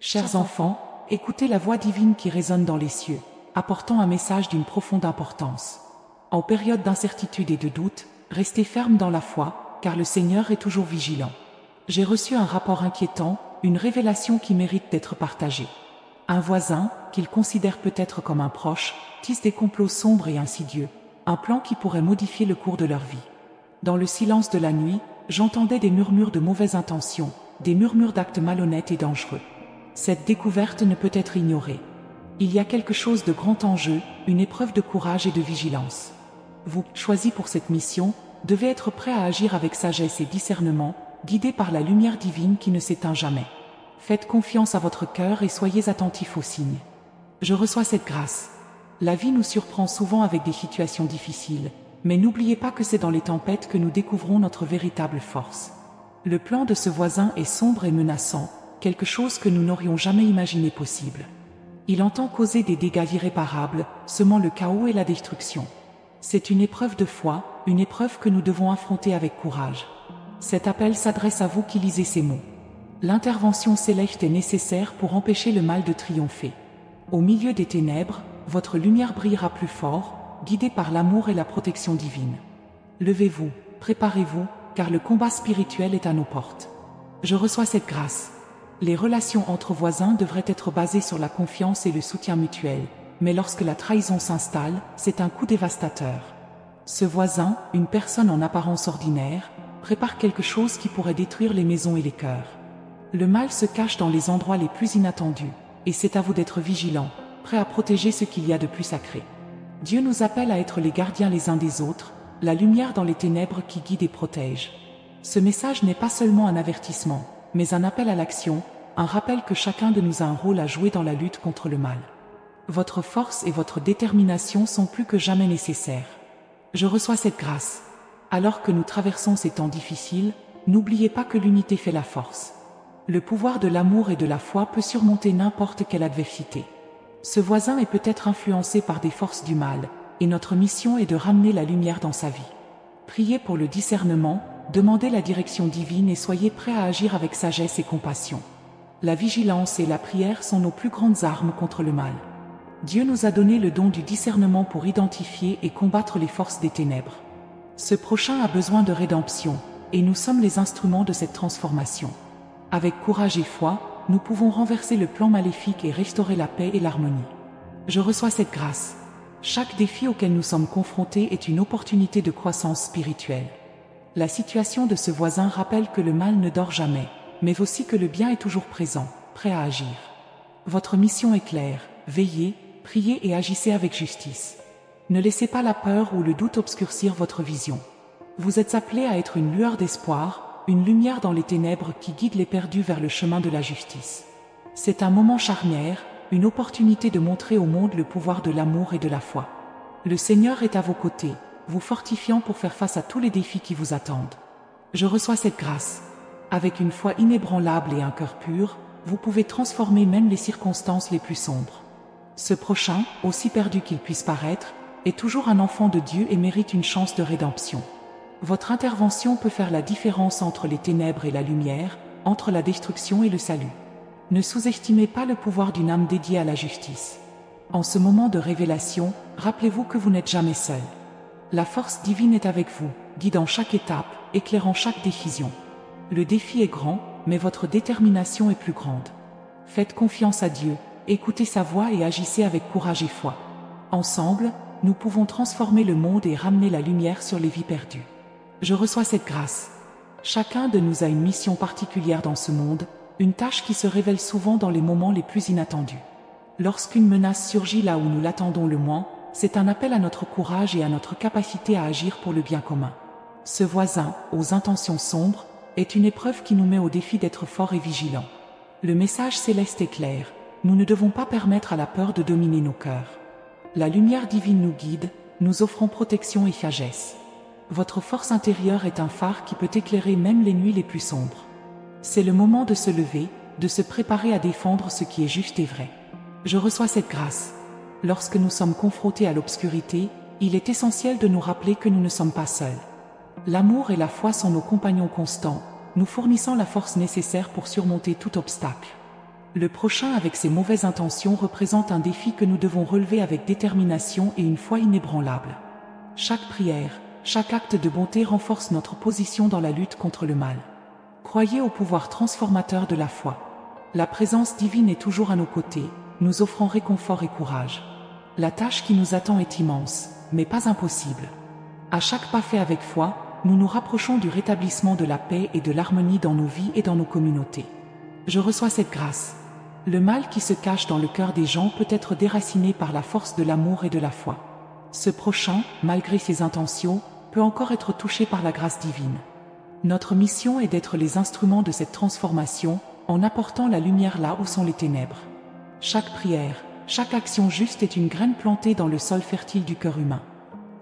Chers enfants, écoutez la voix divine qui résonne dans les cieux, apportant un message d'une profonde importance. En période d'incertitude et de doute, restez fermes dans la foi, car le Seigneur est toujours vigilant. J'ai reçu un rapport inquiétant, une révélation qui mérite d'être partagée. Un voisin, qu'il considère peut-être comme un proche, tisse des complots sombres et insidieux, un plan qui pourrait modifier le cours de leur vie. Dans le silence de la nuit, j'entendais des murmures de mauvaises intentions, des murmures d'actes malhonnêtes et dangereux. Cette découverte ne peut être ignorée. Il y a quelque chose de grand en jeu, une épreuve de courage et de vigilance. Vous, choisis pour cette mission, devez être prêt à agir avec sagesse et discernement, guidé par la lumière divine qui ne s'éteint jamais. Faites confiance à votre cœur et soyez attentifs aux signes. Je reçois cette grâce. La vie nous surprend souvent avec des situations difficiles, mais n'oubliez pas que c'est dans les tempêtes que nous découvrons notre véritable force. Le plan de ce voisin est sombre et menaçant, quelque chose que nous n'aurions jamais imaginé possible. Il entend causer des dégâts irréparables, semant le chaos et la destruction. C'est une épreuve de foi, une épreuve que nous devons affronter avec courage. Cet appel s'adresse à vous qui lisez ces mots. L'intervention céleste est nécessaire pour empêcher le mal de triompher. Au milieu des ténèbres, votre lumière brillera plus fort, guidée par l'amour et la protection divine. Levez-vous, préparez-vous, car le combat spirituel est à nos portes. Je reçois cette grâce. Les relations entre voisins devraient être basées sur la confiance et le soutien mutuel, mais lorsque la trahison s'installe, c'est un coup dévastateur. Ce voisin, une personne en apparence ordinaire, prépare quelque chose qui pourrait détruire les maisons et les cœurs. Le mal se cache dans les endroits les plus inattendus, et c'est à vous d'être vigilants, prêts à protéger ce qu'il y a de plus sacré. Dieu nous appelle à être les gardiens les uns des autres, la lumière dans les ténèbres qui guide et protège. Ce message n'est pas seulement un avertissement, mais un appel à l'action, un rappel que chacun de nous a un rôle à jouer dans la lutte contre le mal. Votre force et votre détermination sont plus que jamais nécessaires. Je reçois cette grâce. Alors que nous traversons ces temps difficiles, n'oubliez pas que l'unité fait la force. Le pouvoir de l'amour et de la foi peut surmonter n'importe quelle adversité. Ce voisin est peut-être influencé par des forces du mal, et notre mission est de ramener la lumière dans sa vie. Priez pour le discernement, demandez la direction divine et soyez prêts à agir avec sagesse et compassion. La vigilance et la prière sont nos plus grandes armes contre le mal. Dieu nous a donné le don du discernement pour identifier et combattre les forces des ténèbres. Ce prochain a besoin de rédemption, et nous sommes les instruments de cette transformation. Avec courage et foi, nous pouvons renverser le plan maléfique et restaurer la paix et l'harmonie. Je reçois cette grâce. Chaque défi auquel nous sommes confrontés est une opportunité de croissance spirituelle. La situation de ce voisin rappelle que le mal ne dort jamais, mais aussi que le bien est toujours présent, prêt à agir. Votre mission est claire, veillez, priez et agissez avec justice. Ne laissez pas la peur ou le doute obscurcir votre vision. Vous êtes appelés à être une lueur d'espoir, une lumière dans les ténèbres qui guide les perdus vers le chemin de la justice. C'est un moment charnière, une opportunité de montrer au monde le pouvoir de l'amour et de la foi. Le Seigneur est à vos côtés, vous fortifiant pour faire face à tous les défis qui vous attendent. Je reçois cette grâce. Avec une foi inébranlable et un cœur pur, vous pouvez transformer même les circonstances les plus sombres. Ce prochain, aussi perdu qu'il puisse paraître, est toujours un enfant de Dieu et mérite une chance de rédemption. Votre intervention peut faire la différence entre les ténèbres et la lumière, entre la destruction et le salut. Ne sous-estimez pas le pouvoir d'une âme dédiée à la justice. En ce moment de révélation, rappelez-vous que vous n'êtes jamais seul. La force divine est avec vous, guidant chaque étape, éclairant chaque décision. Le défi est grand, mais votre détermination est plus grande. Faites confiance à Dieu, écoutez sa voix et agissez avec courage et foi. Ensemble, nous pouvons transformer le monde et ramener la lumière sur les vies perdues. Je reçois cette grâce. Chacun de nous a une mission particulière dans ce monde, une tâche qui se révèle souvent dans les moments les plus inattendus. Lorsqu'une menace surgit là où nous l'attendons le moins, c'est un appel à notre courage et à notre capacité à agir pour le bien commun. Ce voisin, aux intentions sombres, est une épreuve qui nous met au défi d'être forts et vigilants. Le message céleste est clair, nous ne devons pas permettre à la peur de dominer nos cœurs. La lumière divine nous guide, nous offrant protection et sagesse. Votre force intérieure est un phare qui peut éclairer même les nuits les plus sombres. C'est le moment de se lever, de se préparer à défendre ce qui est juste et vrai. Je reçois cette grâce. Lorsque nous sommes confrontés à l'obscurité, il est essentiel de nous rappeler que nous ne sommes pas seuls. L'amour et la foi sont nos compagnons constants, nous fournissant la force nécessaire pour surmonter tout obstacle. Le prochain avec ses mauvaises intentions représente un défi que nous devons relever avec détermination et une foi inébranlable. Chaque prière, chaque acte de bonté renforce notre position dans la lutte contre le mal. Croyez au pouvoir transformateur de la foi. La présence divine est toujours à nos côtés, nous offrant réconfort et courage. La tâche qui nous attend est immense, mais pas impossible. À chaque pas fait avec foi, nous nous rapprochons du rétablissement de la paix et de l'harmonie dans nos vies et dans nos communautés. Je reçois cette grâce. Le mal qui se cache dans le cœur des gens peut être déraciné par la force de l'amour et de la foi. Ce prochain, malgré ses intentions, peut encore être touché par la grâce divine. Notre mission est d'être les instruments de cette transformation, en apportant la lumière là où sont les ténèbres. Chaque prière, chaque action juste est une graine plantée dans le sol fertile du cœur humain.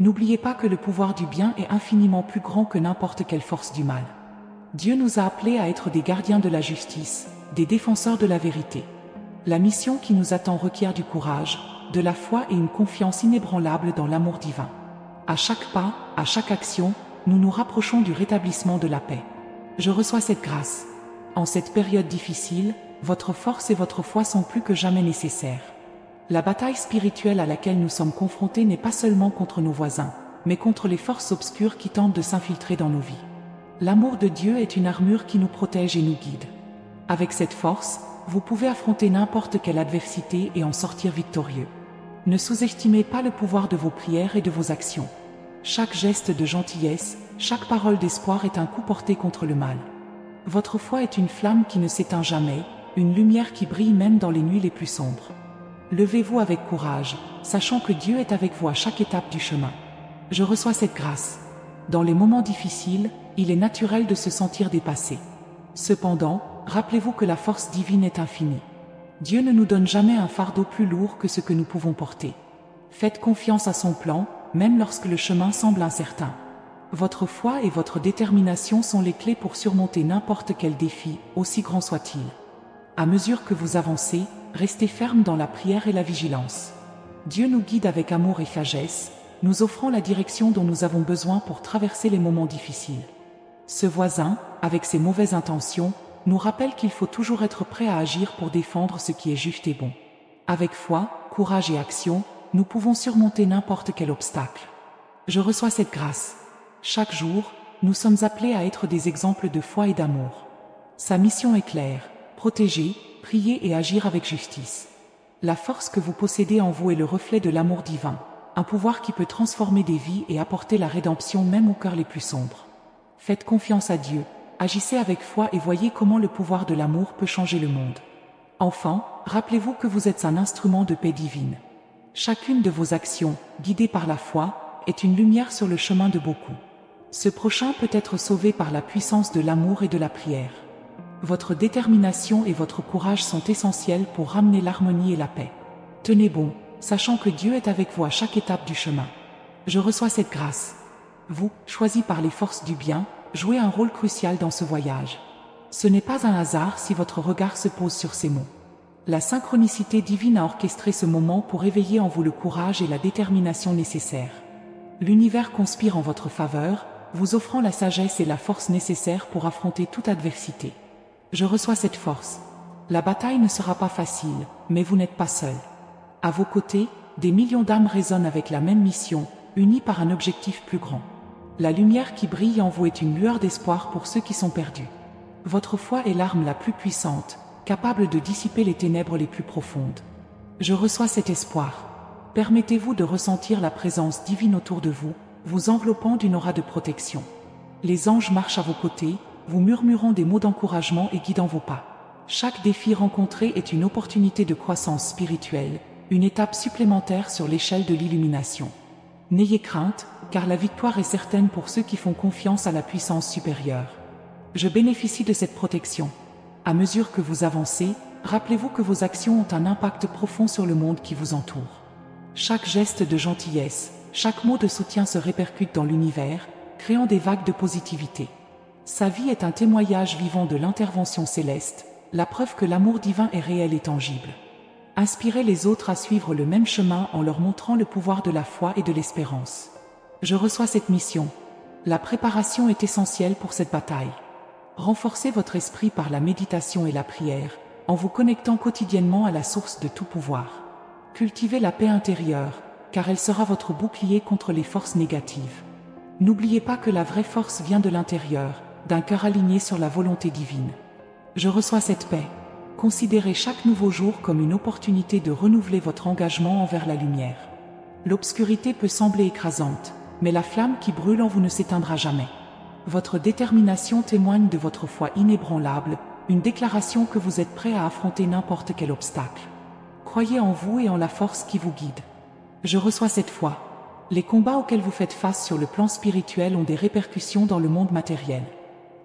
N'oubliez pas que le pouvoir du bien est infiniment plus grand que n'importe quelle force du mal. Dieu nous a appelés à être des gardiens de la justice, des défenseurs de la vérité. La mission qui nous attend requiert du courage, de la foi et une confiance inébranlable dans l'amour divin. À chaque pas, à chaque action, nous nous rapprochons du rétablissement de la paix. Je reçois cette grâce. En cette période difficile, votre force et votre foi sont plus que jamais nécessaires. La bataille spirituelle à laquelle nous sommes confrontés n'est pas seulement contre nos voisins, mais contre les forces obscures qui tentent de s'infiltrer dans nos vies. L'amour de Dieu est une armure qui nous protège et nous guide. Avec cette force, vous pouvez affronter n'importe quelle adversité et en sortir victorieux. Ne sous-estimez pas le pouvoir de vos prières et de vos actions. Chaque geste de gentillesse, chaque parole d'espoir est un coup porté contre le mal. Votre foi est une flamme qui ne s'éteint jamais, une lumière qui brille même dans les nuits les plus sombres. Levez-vous avec courage, sachant que Dieu est avec vous à chaque étape du chemin. Je reçois cette grâce. Dans les moments difficiles, il est naturel de se sentir dépassé. Cependant, rappelez-vous que la force divine est infinie. Dieu ne nous donne jamais un fardeau plus lourd que ce que nous pouvons porter. Faites confiance à son plan, même lorsque le chemin semble incertain. Votre foi et votre détermination sont les clés pour surmonter n'importe quel défi, aussi grand soit-il. À mesure que vous avancez, restez ferme dans la prière et la vigilance. Dieu nous guide avec amour et sagesse, nous offrant la direction dont nous avons besoin pour traverser les moments difficiles. Ce voisin, avec ses mauvaises intentions, nous rappelle qu'il faut toujours être prêt à agir pour défendre ce qui est juste et bon. Avec foi, courage et action, nous pouvons surmonter n'importe quel obstacle. Je reçois cette grâce. Chaque jour, nous sommes appelés à être des exemples de foi et d'amour. Sa mission est claire, protéger, prier et agir avec justice. La force que vous possédez en vous est le reflet de l'amour divin, un pouvoir qui peut transformer des vies et apporter la rédemption même aux cœurs les plus sombres. Faites confiance à Dieu, agissez avec foi et voyez comment le pouvoir de l'amour peut changer le monde. Enfants, rappelez-vous que vous êtes un instrument de paix divine. Chacune de vos actions, guidées par la foi, est une lumière sur le chemin de beaucoup. Ce prochain peut être sauvé par la puissance de l'amour et de la prière. Votre détermination et votre courage sont essentiels pour ramener l'harmonie et la paix. Tenez bon, sachant que Dieu est avec vous à chaque étape du chemin. Je reçois cette grâce. Vous, choisis par les forces du bien, jouez un rôle crucial dans ce voyage. Ce n'est pas un hasard si votre regard se pose sur ces mots. La synchronicité divine a orchestré ce moment pour éveiller en vous le courage et la détermination nécessaires. L'univers conspire en votre faveur, vous offrant la sagesse et la force nécessaires pour affronter toute adversité. Je reçois cette force. La bataille ne sera pas facile, mais vous n'êtes pas seul. À vos côtés, des millions d'âmes résonnent avec la même mission, unies par un objectif plus grand. La lumière qui brille en vous est une lueur d'espoir pour ceux qui sont perdus. Votre foi est l'arme la plus puissante, capable de dissiper les ténèbres les plus profondes. Je reçois cet espoir. Permettez-vous de ressentir la présence divine autour de vous, vous enveloppant d'une aura de protection. Les anges marchent à vos côtés, vous murmurant des mots d'encouragement et guidant vos pas. Chaque défi rencontré est une opportunité de croissance spirituelle, une étape supplémentaire sur l'échelle de l'illumination. N'ayez crainte, car la victoire est certaine pour ceux qui font confiance à la puissance supérieure. Je bénéficie de cette protection. À mesure que vous avancez, rappelez-vous que vos actions ont un impact profond sur le monde qui vous entoure. Chaque geste de gentillesse, chaque mot de soutien se répercute dans l'univers, créant des vagues de positivité. Sa vie est un témoignage vivant de l'intervention céleste, la preuve que l'amour divin est réel et tangible. Inspirez les autres à suivre le même chemin en leur montrant le pouvoir de la foi et de l'espérance. Je reçois cette mission. La préparation est essentielle pour cette bataille. Renforcez votre esprit par la méditation et la prière, en vous connectant quotidiennement à la source de tout pouvoir. Cultivez la paix intérieure, car elle sera votre bouclier contre les forces négatives. N'oubliez pas que la vraie force vient de l'intérieur, d'un cœur aligné sur la volonté divine. Je reçois cette paix. Considérez chaque nouveau jour comme une opportunité de renouveler votre engagement envers la lumière. L'obscurité peut sembler écrasante, mais la flamme qui brûle en vous ne s'éteindra jamais. Votre détermination témoigne de votre foi inébranlable, une déclaration que vous êtes prêt à affronter n'importe quel obstacle. Croyez en vous et en la force qui vous guide. Je reçois cette foi. Les combats auxquels vous faites face sur le plan spirituel ont des répercussions dans le monde matériel.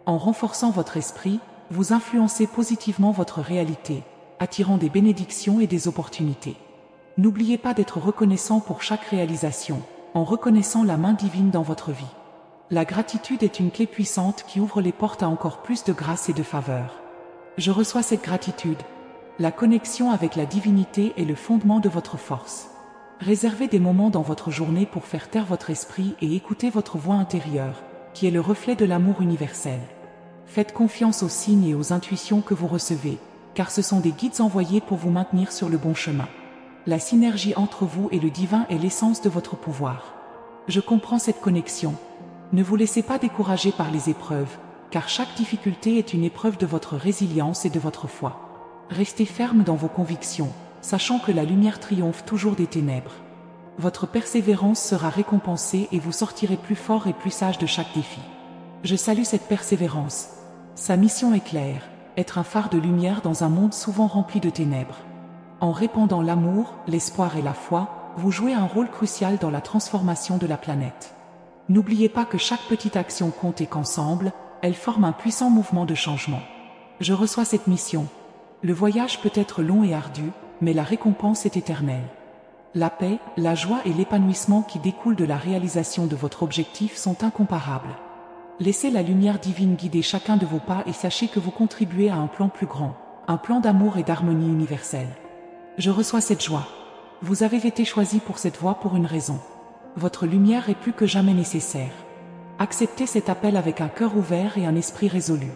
En renforçant votre esprit, vous influencez positivement votre réalité, attirant des bénédictions et des opportunités. N'oubliez pas d'être reconnaissant pour chaque réalisation, en reconnaissant la main divine dans votre vie. La gratitude est une clé puissante qui ouvre les portes à encore plus de grâce et de faveur. Je reçois cette gratitude. La connexion avec la divinité est le fondement de votre force. Réservez des moments dans votre journée pour faire taire votre esprit et écouter votre voix intérieure, qui est le reflet de l'amour universel. Faites confiance aux signes et aux intuitions que vous recevez, car ce sont des guides envoyés pour vous maintenir sur le bon chemin. La synergie entre vous et le divin est l'essence de votre pouvoir. Je comprends cette connexion. Ne vous laissez pas décourager par les épreuves, car chaque difficulté est une épreuve de votre résilience et de votre foi. Restez ferme dans vos convictions, sachant que la lumière triomphe toujours des ténèbres. Votre persévérance sera récompensée et vous sortirez plus fort et plus sage de chaque défi. Je salue cette persévérance. Sa mission est claire, être un phare de lumière dans un monde souvent rempli de ténèbres. En répandant l'amour, l'espoir et la foi, vous jouez un rôle crucial dans la transformation de la planète. N'oubliez pas que chaque petite action compte et qu'ensemble, elle forme un puissant mouvement de changement. Je reçois cette mission. Le voyage peut être long et ardu, mais la récompense est éternelle. La paix, la joie et l'épanouissement qui découlent de la réalisation de votre objectif sont incomparables. Laissez la lumière divine guider chacun de vos pas et sachez que vous contribuez à un plan plus grand, un plan d'amour et d'harmonie universelle. Je reçois cette joie. Vous avez été choisi pour cette voie pour une raison. Votre lumière est plus que jamais nécessaire. Acceptez cet appel avec un cœur ouvert et un esprit résolu.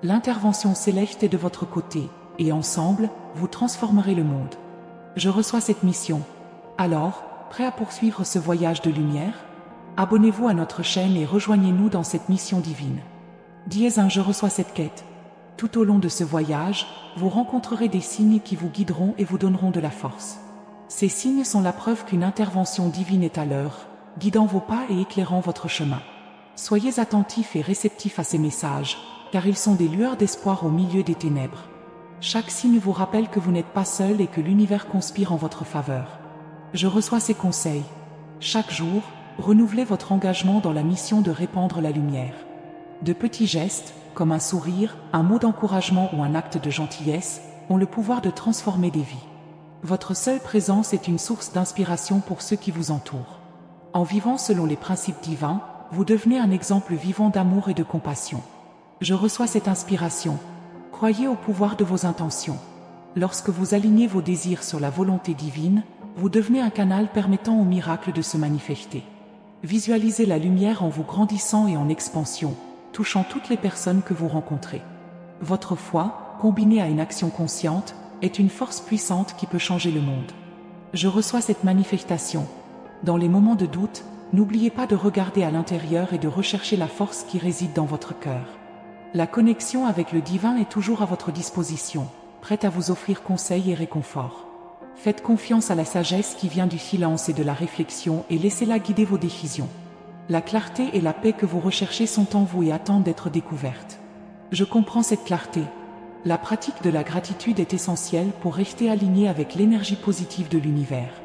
L'intervention céleste est de votre côté, et ensemble, vous transformerez le monde. Je reçois cette mission. Alors, prêt à poursuivre ce voyage de lumière? Abonnez-vous à notre chaîne et rejoignez-nous dans cette mission divine. Dièse 1 Je reçois cette quête. Tout au long de ce voyage, vous rencontrerez des signes qui vous guideront et vous donneront de la force. Ces signes sont la preuve qu'une intervention divine est à l'heure, guidant vos pas et éclairant votre chemin. Soyez attentifs et réceptifs à ces messages, car ils sont des lueurs d'espoir au milieu des ténèbres. Chaque signe vous rappelle que vous n'êtes pas seul et que l'univers conspire en votre faveur. Je reçois ces conseils. Chaque jour, renouvelez votre engagement dans la mission de répandre la lumière. De petits gestes, comme un sourire, un mot d'encouragement ou un acte de gentillesse, ont le pouvoir de transformer des vies. Votre seule présence est une source d'inspiration pour ceux qui vous entourent. En vivant selon les principes divins, vous devenez un exemple vivant d'amour et de compassion. Je reçois cette inspiration. Croyez au pouvoir de vos intentions. Lorsque vous alignez vos désirs sur la volonté divine, vous devenez un canal permettant au miracle de se manifester. Visualisez la lumière en vous grandissant et en expansion, touchant toutes les personnes que vous rencontrez. Votre foi, combinée à une action consciente, est une force puissante qui peut changer le monde. Je reçois cette manifestation. Dans les moments de doute, n'oubliez pas de regarder à l'intérieur et de rechercher la force qui réside dans votre cœur. La connexion avec le divin est toujours à votre disposition, prête à vous offrir conseils et réconfort. Faites confiance à la sagesse qui vient du silence et de la réflexion et laissez-la guider vos décisions. La clarté et la paix que vous recherchez sont en vous et attendent d'être découvertes. Je comprends cette clarté. La pratique de la gratitude est essentielle pour rester aligné avec l'énergie positive de l'univers.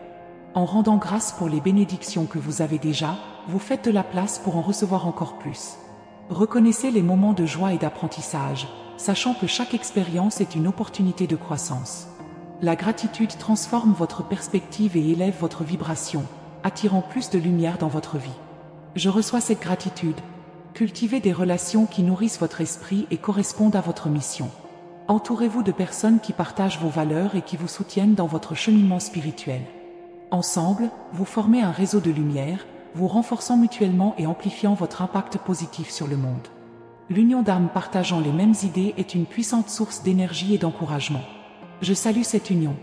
En rendant grâce pour les bénédictions que vous avez déjà, vous faites de la place pour en recevoir encore plus. Reconnaissez les moments de joie et d'apprentissage, sachant que chaque expérience est une opportunité de croissance. La gratitude transforme votre perspective et élève votre vibration, attirant plus de lumière dans votre vie. Je reçois cette gratitude. Cultivez des relations qui nourrissent votre esprit et correspondent à votre mission. Entourez-vous de personnes qui partagent vos valeurs et qui vous soutiennent dans votre cheminement spirituel. Ensemble, vous formez un réseau de lumière, vous renforçant mutuellement et amplifiant votre impact positif sur le monde. L'union d'âmes partageant les mêmes idées est une puissante source d'énergie et d'encouragement. Je salue cette union.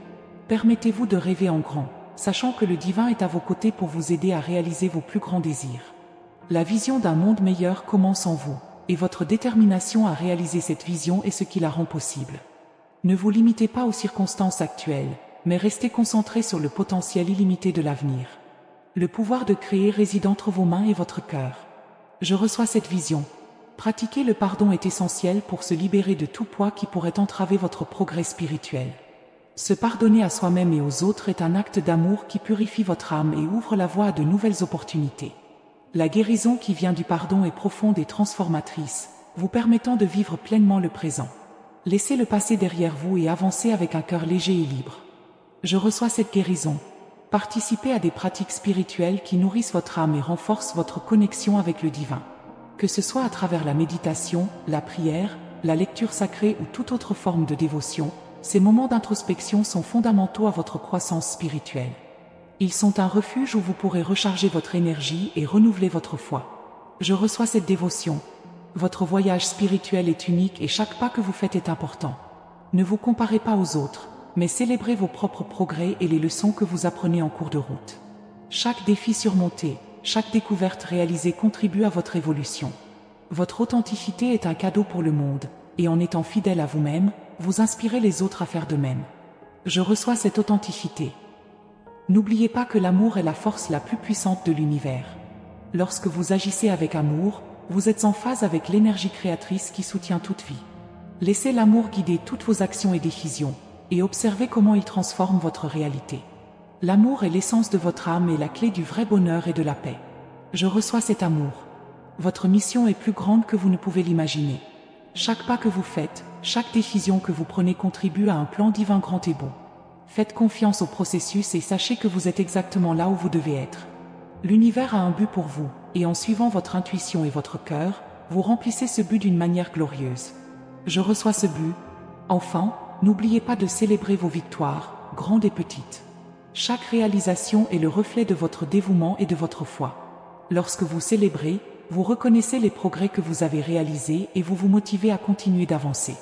Permettez-vous de rêver en grand, sachant que le divin est à vos côtés pour vous aider à réaliser vos plus grands désirs. La vision d'un monde meilleur commence en vous, et votre détermination à réaliser cette vision est ce qui la rend possible. Ne vous limitez pas aux circonstances actuelles, mais restez concentré sur le potentiel illimité de l'avenir. Le pouvoir de créer réside entre vos mains et votre cœur. Je reçois cette vision. Pratiquer le pardon est essentiel pour se libérer de tout poids qui pourrait entraver votre progrès spirituel. Se pardonner à soi-même et aux autres est un acte d'amour qui purifie votre âme et ouvre la voie à de nouvelles opportunités. La guérison qui vient du pardon est profonde et transformatrice, vous permettant de vivre pleinement le présent. Laissez le passé derrière vous et avancez avec un cœur léger et libre. Je reçois cette guérison. Participez à des pratiques spirituelles qui nourrissent votre âme et renforcent votre connexion avec le divin. Que ce soit à travers la méditation, la prière, la lecture sacrée ou toute autre forme de dévotion, ces moments d'introspection sont fondamentaux à votre croissance spirituelle. Ils sont un refuge où vous pourrez recharger votre énergie et renouveler votre foi. Je reçois cette dévotion. Votre voyage spirituel est unique et chaque pas que vous faites est important. Ne vous comparez pas aux autres, mais célébrez vos propres progrès et les leçons que vous apprenez en cours de route. Chaque défi surmonté, chaque découverte réalisée contribue à votre évolution. Votre authenticité est un cadeau pour le monde, et en étant fidèle à vous-même, vous inspirez les autres à faire de même. Je reçois cette authenticité. N'oubliez pas que l'amour est la force la plus puissante de l'univers. Lorsque vous agissez avec amour, vous êtes en phase avec l'énergie créatrice qui soutient toute vie. Laissez l'amour guider toutes vos actions et décisions, et observez comment il transforme votre réalité. L'amour est l'essence de votre âme et la clé du vrai bonheur et de la paix. Je reçois cet amour. Votre mission est plus grande que vous ne pouvez l'imaginer. Chaque pas que vous faites, chaque décision que vous prenez contribue à un plan divin grand et beau. Faites confiance au processus et sachez que vous êtes exactement là où vous devez être. L'univers a un but pour vous, et en suivant votre intuition et votre cœur, vous remplissez ce but d'une manière glorieuse. Je reçois ce but. Enfin, n'oubliez pas de célébrer vos victoires, grandes et petites. Chaque réalisation est le reflet de votre dévouement et de votre foi. Lorsque vous célébrez, vous reconnaissez les progrès que vous avez réalisés et vous vous motivez à continuer d'avancer.